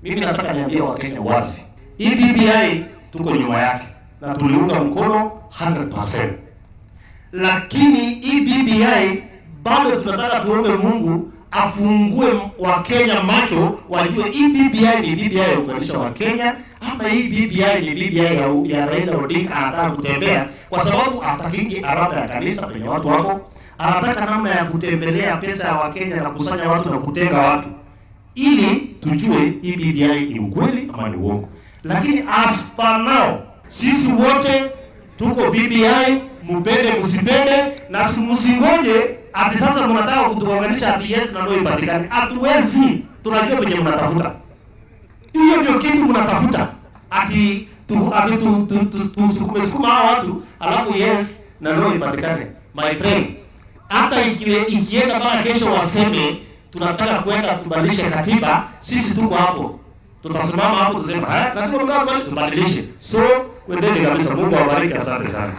Mimi nataka niambie Wakenya wazi, hii BBI tuko nyuma yake na tuliunga mkono 100%. Lakini hii BBI bado tunataka tuombe Mungu afungue Wakenya macho wajue hii BBI ni BBI ya kuunganisha Wakenya ama hii BBI ni BBI ya Raila Odinga anataka kutembea, kwa sababu hatakingi araba ya kanisa penye watu wako, anataka namna ya kutembelea pesa ya Wakenya na kusanya watu na kutenga watu, ili tujue hii BBI ni ukweli ama ni uongo. Lakini as for now, sisi wote tuko BBI, mpende msipende, na msingoje ati sasa mnataka kutuunganisha ati yes na no ipatikane. Hatuwezi, tunajua penye mnatafuta. Hiyo ndio kitu mnatafuta. Ati sukuma hawa watu alafu yes na no ipatikane. My friend, hata ikienda mpaka kesho waseme tunataka kwenda tubadilishe katiba, sisi tuko hapo. Tutasimama hapo tuseme, katiba mnataka tubadilishe. So, kwendeni kabisa. Mungu awabariki, asante sana.